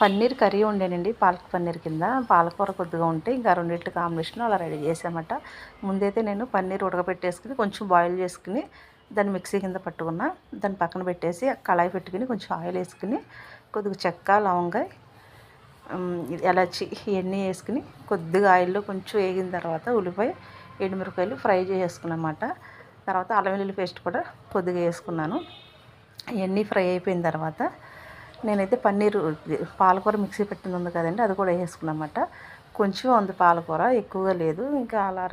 Paneer curry ఉండేనండి, palak paneer కింద. పాలకూర కొద్దిగా ఉంటే ఇంకా రెండిట్ల కాంబినేషన్ అలా రెడీ చేసామట. ముందైతే నేను పన్నీర్ ఉడకబెట్టేసుకుని కొంచెం బాయిల్ చేసుకుని దాన్ని మిక్సీ కింద పట్టుకున్న. దాన్ని పక్కన పెట్టేసి కళాయి పెట్టుకుని కొంచెం ఆయిల్ వేసుకుని కొద్దిగా చెక్క, లవంగ, ఎలాచి ఇవన్నీ వేసుకుని కొద్దిగా ఆయిల్లో కొంచెం వేగిన తర్వాత ఉల్లిపాయ, ఎండుమిరపకాయలు ఫ్రై చేసుకున్నమాట. తర్వాత అల్లం వెల్లుల్లి పేస్ట్ కూడా కొద్దిగా వేసుకున్నాను. ఇవన్నీ ఫ్రై అయిపోయిన తర్వాత నేనైతే పన్నీరు పాలకూర మిక్సీ పెట్టింది ఉంది కదండి, అది కూడా వేసుకున్నమాట. కొంచెం ఉంది పాలకూర, ఎక్కువగా లేదు. ఇంకా అలా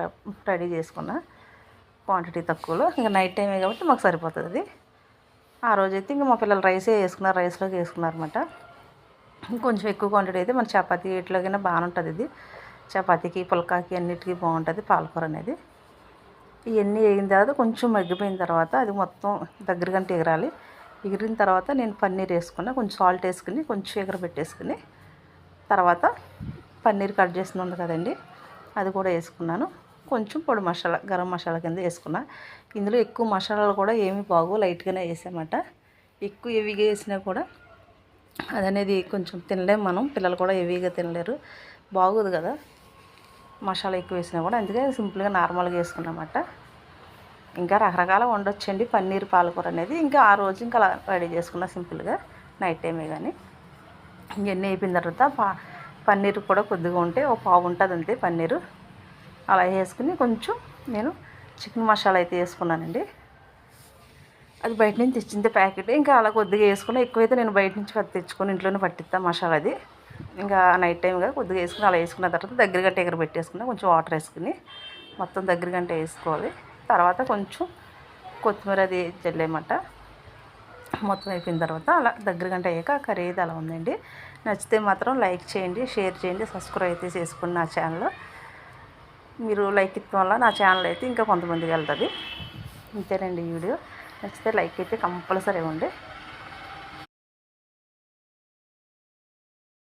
రెడీ చేసుకున్న, క్వాంటిటీ తక్కువలో. ఇంకా నైట్ టైమే కాబట్టి మాకు సరిపోతుంది అది. ఆ రోజైతే ఇంకా మా పిల్లలు రైసే వేసుకున్నారు, రైస్లోకి వేసుకున్నారన్నమాట. కొంచెం ఎక్కువ క్వాంటిటీ అయితే మన చపాతీ ఇట్లోకైనా బాగానే ఉంటుంది. ఇది చపాతీకి, పుల్కాకి అన్నిటికీ బాగుంటుంది పాలకూర అనేది. ఇవన్నీ వేగిన తర్వాత కొంచెం మగ్గిపోయిన తర్వాత అది మొత్తం దగ్గరగంట ఎగరాలి. ఎగిరిన తర్వాత నేను పన్నీర్ వేసుకున్నా, కొంచెం సాల్ట్ వేసుకుని కొంచెం ఎగరబెట్టేసుకుని తర్వాత పన్నీర్ కట్ చేసింది ఉంది కదండి, అది కూడా వేసుకున్నాను. కొంచెం పొడి మసాలా, గరం మసాలా కింద వేసుకున్నా. ఇందులో ఎక్కువ మసాలాలు కూడా ఏమీ బాగు, లైట్గానే వేసామాట. ఎక్కువ హెవీగా వేసినా కూడా అదనేది కొంచెం తినలేము మనం, పిల్లలు కూడా హెవీగా తినలేరు, బాగోదు కదా మసాలా ఎక్కువ వేసినా కూడా. అందుకే సింపుల్గా నార్మల్గా వేసుకున్నమాట. ఇంకా రకరకాల వండొచ్చండి పన్నీర్ పాలకూర అనేది. ఇంకా ఆ రోజు ఇంకా అలా రెడీ చేసుకున్న సింపుల్గా నైట్ టైమే. కానీ ఇవన్నీ అయిపోయిన తర్వాత పన్నీర్ కూడా కొద్దిగా ఉంటే ఒక పావు ఉంటుంది అంతే పన్నీరు. అలా వేసుకుని కొంచెం నేను చికెన్ మసాలా అయితే వేసుకున్నానండి. అది బయట నుంచి తెచ్చింది ప్యాకెట్. ఇంకా అలా కొద్దిగా వేసుకుని, ఎక్కువైతే నేను బయట నుంచి తెచ్చుకొని ఇంట్లోనే పట్టిస్తాను మసాలా అది. ఇంకా నైట్ టైంగా కొద్దిగా వేసుకుని అలా వేసుకున్న తర్వాత దగ్గరగా ఎగర పెట్టేసుకున్నా. కొంచెం వాటర్ వేసుకుని మొత్తం దగ్గరగంట వేసుకోవాలి. తర్వాత కొంచెం కొత్తిమీర అది చల్లేమాట. మొత్తం అయిపోయిన తర్వాత అలా దగ్గరగంట అయ్యాక ఆ కర్రీ అయితే అలా ఉందండి. నచ్చితే మాత్రం లైక్ చేయండి, షేర్ చేయండి, సబ్స్క్రైబ్ అయితే చేసుకుని నా ఛానల్. మీరు లైక్ ఇవ్వడం వల్ల నా ఛానల్ అయితే ఇంకా కొంతమందికి వెళ్తుంది. ఇంతేనండి ఈ వీడియో. నచ్చితే లైక్ అయితే కంపల్సరీ ఇవ్వండి.